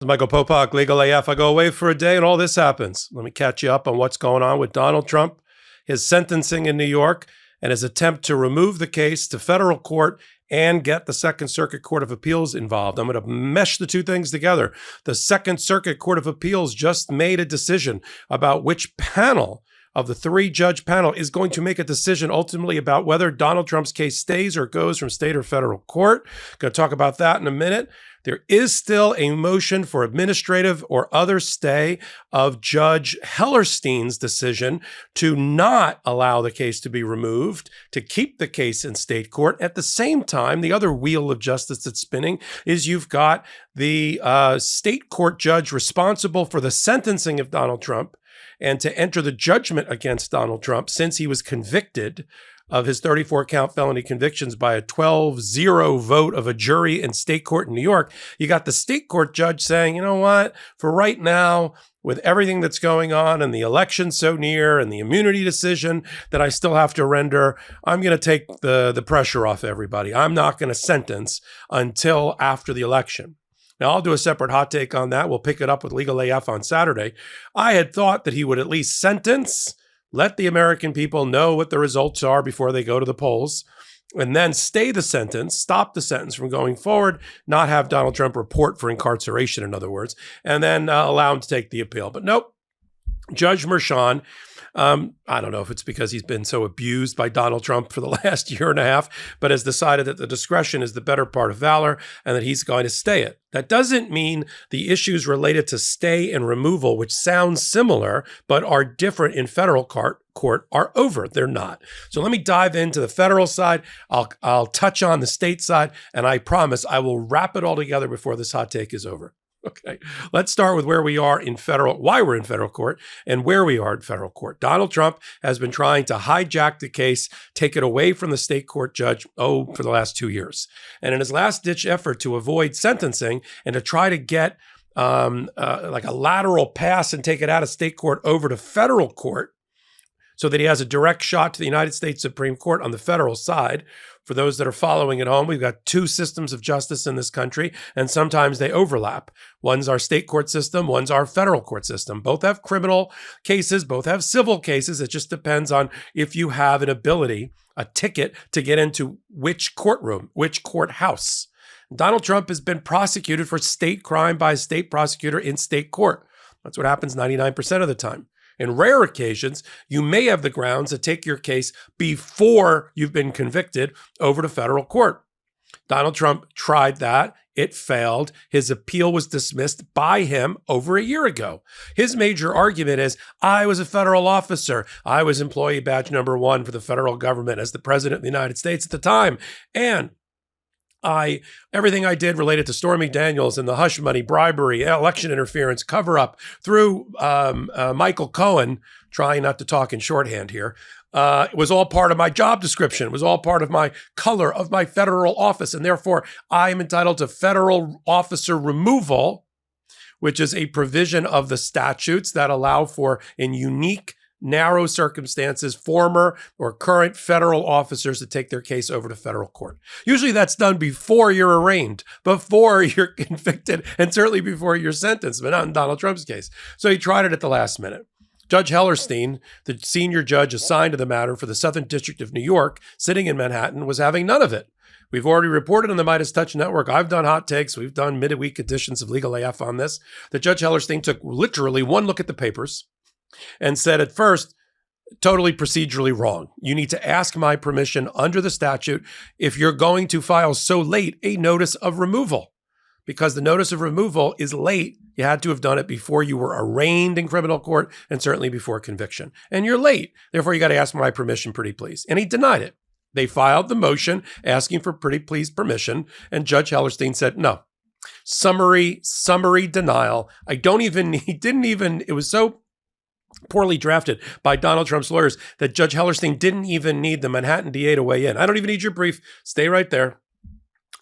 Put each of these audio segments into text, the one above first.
Michael Popok, Legal AF. I go away for a day and all this happens. Let me catch you up on what's going on with Donald Trump, his sentencing in New York, and his attempt to remove the case to federal court and get the Second Circuit Court of Appeals involved. I'm going to mesh the two things together. The Second Circuit Court of Appeals just made a decision about which panel of the three-judge panel is going to make a decision ultimately about whether Donald Trump's case stays or goes from state or federal court. Going to talk about that in a minute. There is still a motion for administrative or other stay of Judge Hellerstein's decision to not allow the case to be removed, to keep the case in state court. At the same time, the other wheel of justice that's spinning is you've got the state court judge responsible for the sentencing of Donald Trump and to enter the judgment against Donald Trump since he was convicted of his 34-count felony convictions by a 12-0 vote of a jury in state court in New York. You got the state court judge saying, you know what, for right now, with everything that's going on and the election so near and the immunity decision that I still have to render, I'm going to take the pressure off everybody. I'm not going to sentence until after the election. Now, I'll do a separate hot take on that. We'll pick it up with Legal AF on Saturday. I had thought that he would at least sentence, let the American people know what the results are before they go to the polls, and then stay the sentence, stop the sentence from going forward, not have Donald Trump report for incarceration, in other words, and then allow him to take the appeal. But nope, Judge Merchan, I don't know if it's because he's been so abused by Donald Trump for the last year and a half, but has decided that the discretion is the better part of valor and that he's going to stay it. That doesn't mean the issues related to stay and removal, which sound similar but are different in federal court, are over. They're not. So let me dive into the federal side. I'll touch on the state side, and I promise I will wrap it all together before this hot take is over. Okay, let's start with where we are in why we're in federal court and where we are in federal court. Donald Trump has been trying to hijack the case, take it away from the state court judge, for the last 2 years. And in his last-ditch effort to avoid sentencing and to try to get like a lateral pass and take it out of state court over to federal court so that he has a direct shot to the United States Supreme Court on the federal side. For those that are following at home, we've got two systems of justice in this country, and sometimes they overlap. One's our state court system, one's our federal court system. Both have criminal cases, both have civil cases. It just depends on if you have an ability, a ticket to get into which courtroom, which courthouse. Donald Trump has been prosecuted for state crime by a state prosecutor in state court. That's what happens 99% of the time. In rare occasions, you may have the grounds to take your case before you've been convicted over to federal court. Donald Trump tried that. It failed. His appeal was dismissed by him over a year ago. His major argument is, I was a federal officer. I was employee badge number 1 for the federal government as the president of the United States at the time. And everything I did related to Stormy Daniels and the hush money, bribery, election interference, cover up through Michael Cohen, trying not to talk in shorthand here, it was all part of my job description. It was all part of my color of my federal office. And therefore, I am entitled to federal officer removal, which is a provision of the statutes that allow for, in unique narrow circumstances, former or current federal officers to take their case over to federal court. Usually that's done before you're arraigned, before you're convicted, and certainly before you're sentenced, but not in Donald Trump's case. So he tried it at the last minute. Judge Hellerstein, the senior judge assigned to the matter for the Southern District of New York, sitting in Manhattan, was having none of it. We've already reported on the MeidasTouch network. I've done hot takes. We've done midweek editions of Legal AF on this. That Judge Hellerstein took literally one look at the papers and said at first, totally procedurally wrong. You need to ask my permission under the statute if you're going to file so late a notice of removal. Because the notice of removal is late, you had to have done it before you were arraigned in criminal court and certainly before conviction. And you're late. Therefore, you got to ask my permission, pretty please. And he denied it. They filed the motion asking for pretty please permission, and Judge Hellerstein said no. Summary denial. It was so poorly drafted by Donald Trump's lawyers that Judge Hellerstein didn't even need the Manhattan DA to weigh in. I don't even need your brief. Stay right there.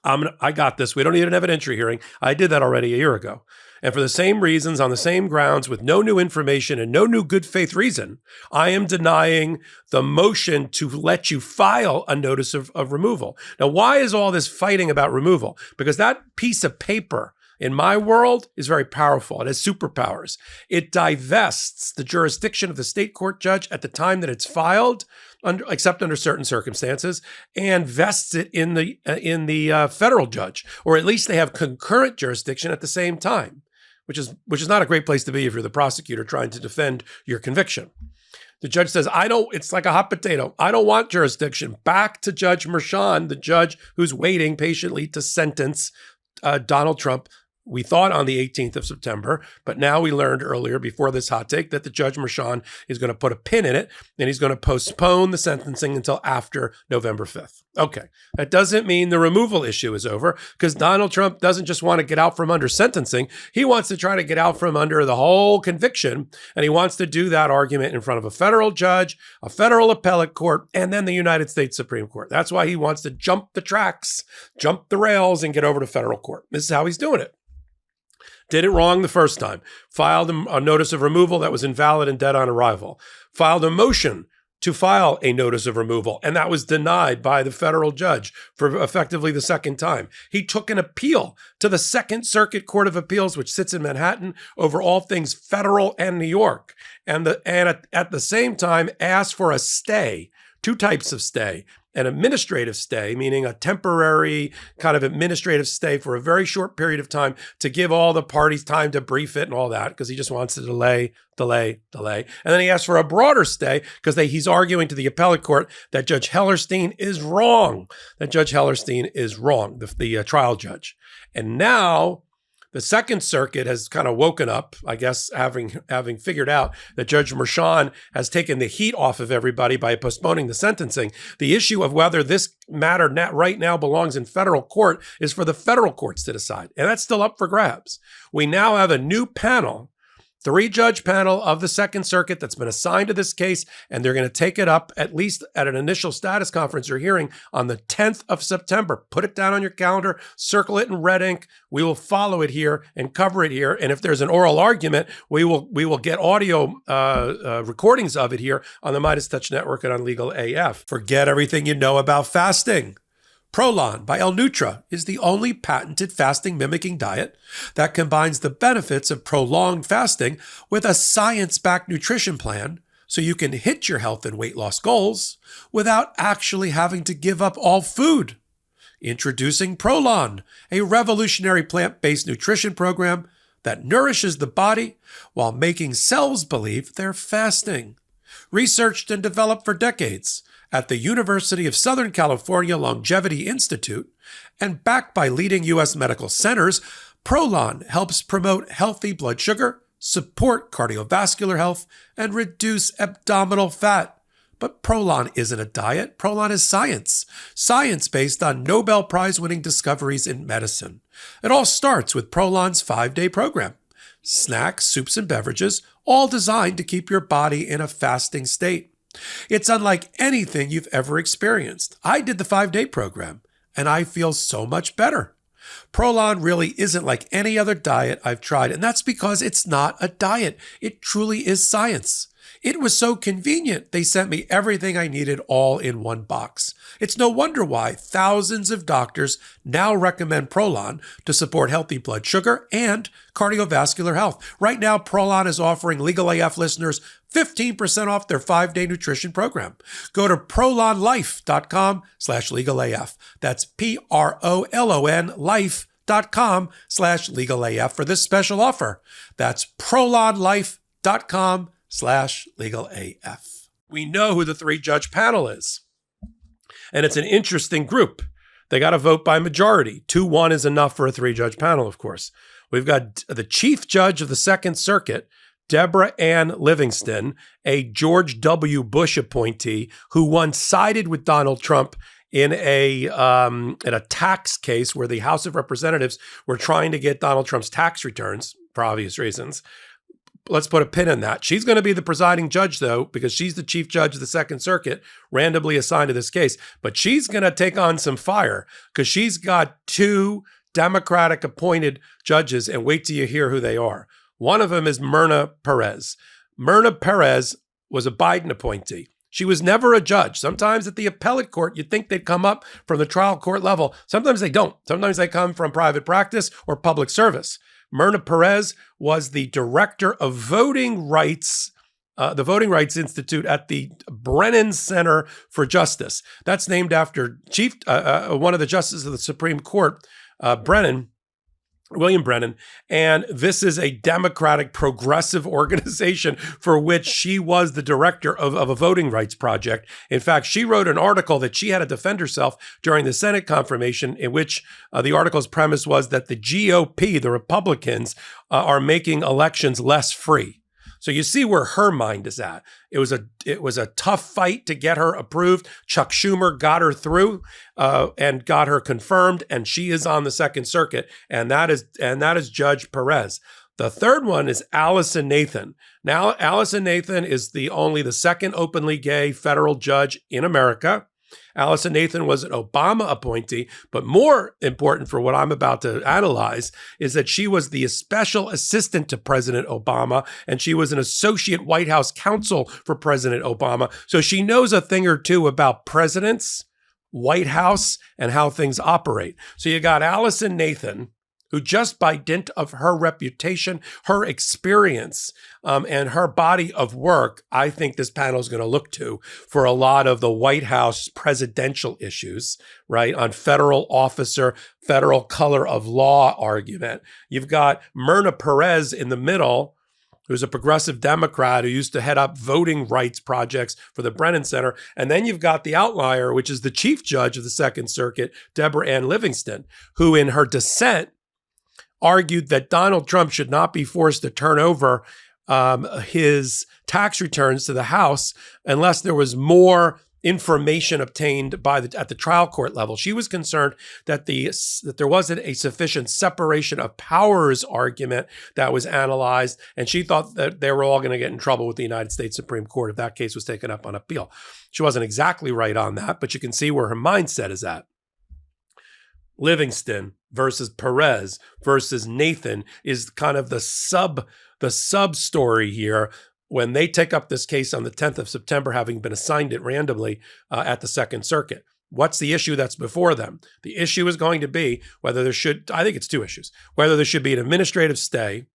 I got this. We don't need an evidentiary hearing. I did that already a year ago. And for the same reasons, on the same grounds, with no new information and no new good faith reason, I am denying the motion to let you file a notice of removal. Now, why is all this fighting about removal? Because that piece of paper in my world, is very powerful. It has superpowers. It divests the jurisdiction of the state court judge at the time that it's filed, except under certain circumstances, and vests it in the federal judge, or at least they have concurrent jurisdiction at the same time, which is not a great place to be if you're the prosecutor trying to defend your conviction. The judge says, it's like a hot potato. I don't want jurisdiction. Back to Judge Merchan, the judge who's waiting patiently to sentence Donald Trump. We thought on the 18th of September, but now we learned earlier before this hot take that the Judge Merchan is going to put a pin in it and he's going to postpone the sentencing until after November 5th. Okay, that doesn't mean the removal issue is over, because Donald Trump doesn't just want to get out from under sentencing. He wants to try to get out from under the whole conviction, and he wants to do that argument in front of a federal judge, a federal appellate court, and then the United States Supreme Court. That's why he wants to jump the tracks, jump the rails, and get over to federal court. This is how he's doing it. Did it wrong the first time. Filed a notice of removal that was invalid and dead on arrival. Filed a motion to file a notice of removal, and that was denied by the federal judge for effectively the second time. He took an appeal to the Second Circuit Court of Appeals, which sits in Manhattan, over all things federal and New York, and at the same time asked for a stay, two types of stay. An administrative stay, meaning a temporary kind of administrative stay for a very short period of time to give all the parties time to brief it and all that, because he just wants to delay. And then he asked for a broader stay because he's arguing to the appellate court that Judge Hellerstein is wrong, the trial judge. And now the Second Circuit has kind of woken up, I guess, having figured out that Judge Merchan has taken the heat off of everybody by postponing the sentencing. The issue of whether this matter right now belongs in federal court is for the federal courts to decide, and that's still up for grabs. We now have a new panel, 3-judge panel of the Second Circuit that's been assigned to this case, and they're going to take it up at least at an initial status conference or hearing on the 10th of September. Put it down on your calendar, circle it in red ink. We will follow it here and cover it here. And if there's an oral argument, we will get audio recordings of it here on the MeidasTouch Network and on Legal AF. Forget everything you know about fasting. Prolon by L-Nutra is the only patented fasting mimicking diet that combines the benefits of prolonged fasting with a science-backed nutrition plan so you can hit your health and weight loss goals without actually having to give up all food. Introducing Prolon, a revolutionary plant-based nutrition program that nourishes the body while making cells believe they're fasting. Researched and developed for decades at the University of Southern California Longevity Institute and backed by leading U.S. medical centers, Prolon helps promote healthy blood sugar, support cardiovascular health, and reduce abdominal fat. But Prolon isn't a diet. Prolon is science. Science based on Nobel Prize-winning discoveries in medicine. It all starts with Prolon's 5-day program. Snacks, soups, and beverages, all designed to keep your body in a fasting state. It's unlike anything you've ever experienced. I did the 5-day program, and I feel so much better. Prolon really isn't like any other diet I've tried, and that's because it's not a diet. It truly is science. It was so convenient, they sent me everything I needed all in one box. It's no wonder why thousands of doctors now recommend Prolon to support healthy blood sugar and cardiovascular health. Right now, Prolon is offering Legal AF listeners 15% off their 5-day nutrition program. Go to prolonlife.com/legalaf. That's PROLON life.com/legalaf for this special offer. That's prolonlife.com/legalaf. We know who the 3-judge panel is, and it's an interesting group. They got to vote by majority. 2-1 is enough for a 3-judge panel, of course. We've got the chief judge of the Second Circuit, Deborah Ann Livingston, a George W. Bush appointee who once sided with Donald Trump in a tax case where the House of Representatives were trying to get Donald Trump's tax returns for obvious reasons. Let's put a pin in that. She's going to be the presiding judge, though, because she's the chief judge of the Second Circuit, randomly assigned to this case. But she's going to take on some fire because she's got 2 Democratic appointed judges, and wait till you hear who they are. One of them is Myrna Perez. Myrna Perez was a Biden appointee. She was never a judge. Sometimes at the appellate court, you'd think they'd come up from the trial court level. Sometimes they don't. Sometimes they come from private practice or public service. Myrna Perez was the director of voting rights, the Voting Rights Institute at the Brennan Center for Justice. That's named after one of the justices of the Supreme Court, William Brennan, and this is a Democratic progressive organization for which she was the director of a voting rights project. In fact, she wrote an article that she had to defend herself during the Senate confirmation, in which the article's premise was that the GOP, the Republicans, are making elections less free. So you see where her mind is at. It was a tough fight to get her approved. Chuck Schumer got her through and got her confirmed, and she is on the Second Circuit, and that is Judge Perez. The third one is Allison Nathan. Now, Allison Nathan is only the second openly gay federal judge in America. Allison Nathan was an Obama appointee, but more important for what I'm about to analyze is that she was the special assistant to President Obama, and she was an associate White House counsel for President Obama. So she knows a thing or two about presidents, White House, and how things operate. So you got Allison Nathan, who just by dint of her reputation, her experience, and her body of work, I think this panel is going to look to for a lot of the White House presidential issues, right? On federal officer, federal color of law argument. You've got Myrna Perez in the middle, who's a progressive Democrat who used to head up voting rights projects for the Brennan Center. And then you've got the outlier, which is the chief judge of the Second Circuit, Deborah Ann Livingston, who in her dissent argued that Donald Trump should not be forced to turn over his tax returns to the House unless there was more information obtained at the trial court level. She was concerned that there wasn't a sufficient separation of powers argument that was analyzed, and she thought that they were all going to get in trouble with the United States Supreme Court if that case was taken up on appeal. She wasn't exactly right on that, but you can see where her mindset is at. Livingston versus Perez versus Nathan is kind of the sub story here when they take up this case on the 10th of September, having been assigned it randomly at the Second Circuit. What's the issue that's before them? The issue is going to be whether there should, I think it's two issues, whether there should be an administrative stay.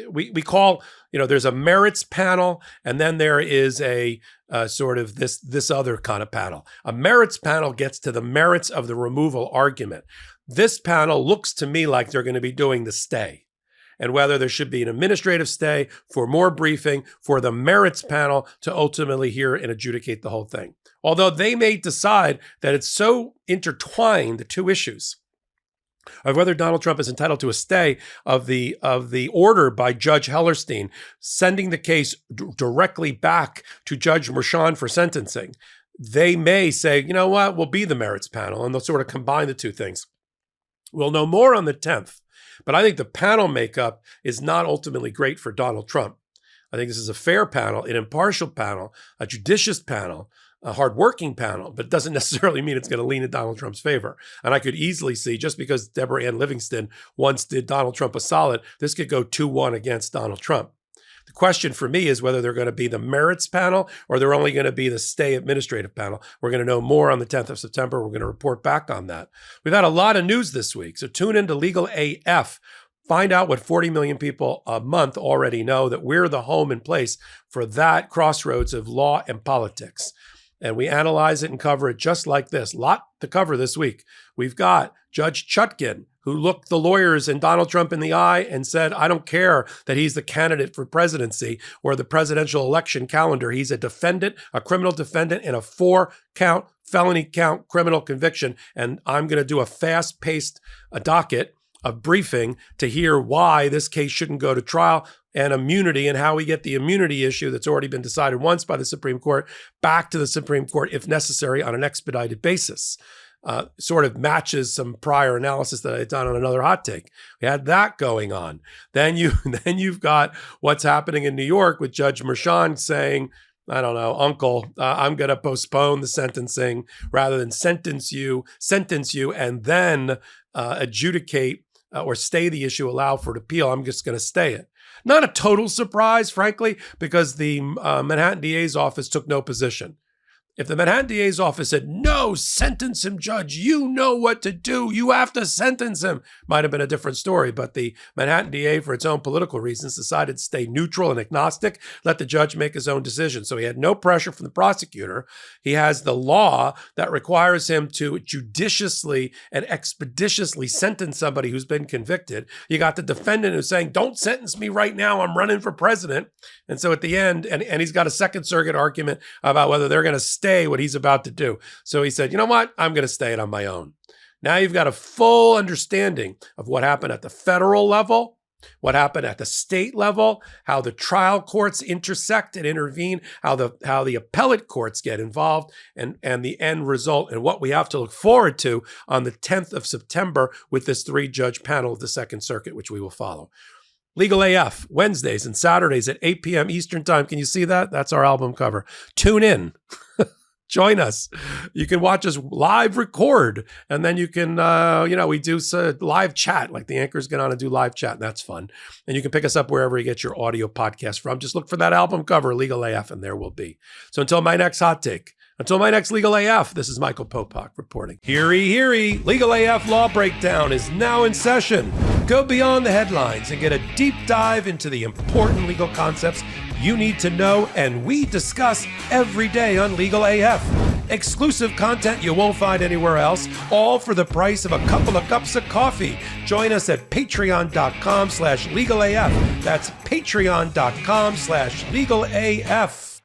We call, there's a merits panel, and then there is a sort of this other kind of panel. A merits panel gets to the merits of the removal argument. This panel looks to me like they're going to be doing the stay, and whether there should be an administrative stay for more briefing for the merits panel to ultimately hear and adjudicate the whole thing. Although they may decide that it's so intertwined, the two issues, of whether Donald Trump is entitled to a stay of the order by Judge Hellerstein, sending the case directly back to Judge Merchan for sentencing. They may say, you know what, we'll be the merits panel, and they'll sort of combine the two things. We'll know more on the 10th, but I think the panel makeup is not ultimately great for Donald Trump. I think this is a fair panel, an impartial panel, a judicious panel, a hardworking panel, but it doesn't necessarily mean it's going to lean in Donald Trump's favor. And I could easily see, just because Deborah Ann Livingston once did Donald Trump a solid, this could go 2-1 against Donald Trump. The question for me is whether they're going to be the merits panel or they're only going to be the stay administrative panel. We're going to know more on the 10th of September. We're going to report back on that. We've had a lot of news this week, so tune into Legal AF. Find out what 40 million people a month already know, that we're the home and place for that crossroads of law and politics. And we analyze it and cover it just like this. Lot to cover this week. We've got Judge Chutkan, who looked the lawyers and Donald Trump in the eye and said, I don't care that he's the candidate for presidency or the presidential election calendar. He's a defendant, a criminal defendant in a 4-count, felony count criminal conviction. And I'm going to do a fast-paced docket of briefing to hear why this case shouldn't go to trial, and immunity, and how we get the immunity issue that's already been decided once by the Supreme Court back to the Supreme Court, if necessary, on an expedited basis. Sort of matches some prior analysis that I had done on another hot take. We had that going on. Then you've got what's happening in New York with Judge Merchan saying, I don't know, uncle, I'm going to postpone the sentencing rather than sentence you, and then adjudicate or stay the issue, allow for an appeal. I'm just going to stay it. Not a total surprise, frankly, because the Manhattan DA's office took no position. If the Manhattan DA's office said, no, sentence him, judge, you know what to do, you have to sentence him, might have been a different story. But the Manhattan DA, for its own political reasons, decided to stay neutral and agnostic, let the judge make his own decision. So he had no pressure from the prosecutor. He has the law that requires him to judiciously and expeditiously sentence somebody who's been convicted. You got the defendant who's saying, don't sentence me right now, I'm running for president. And so at the end, and he's got a Second Circuit argument about whether they're going to stay what he's about to do. So he said, you know what? I'm going to stay it on my own. Now you've got a full understanding of what happened at the federal level, what happened at the state level, how the trial courts intersect and intervene, how the appellate courts get involved, and the end result, and what we have to look forward to on the 10th of September with this 3-judge panel of the Second Circuit, which we will follow. Legal AF, Wednesdays and Saturdays at 8 p.m. Eastern Time. Can you see that? That's our album cover. Tune in. Join us. You can watch us live record, and then you can, we do live chat, like the anchors get on and do live chat, and that's fun. And you can pick us up wherever you get your audio podcast from. Just look for that album cover, Legal AF, and there will be. So until my next hot take, until my next Legal AF, this is Michael Popok reporting. Heary, heary, Legal AF Law Breakdown is now in session. Go beyond the headlines and get a deep dive into the important legal concepts you need to know and we discuss every day on Legal AF. Exclusive content you won't find anywhere else, all for the price of a couple of cups of coffee. Join us at patreon.com/legalaf. That's patreon.com/legalaf.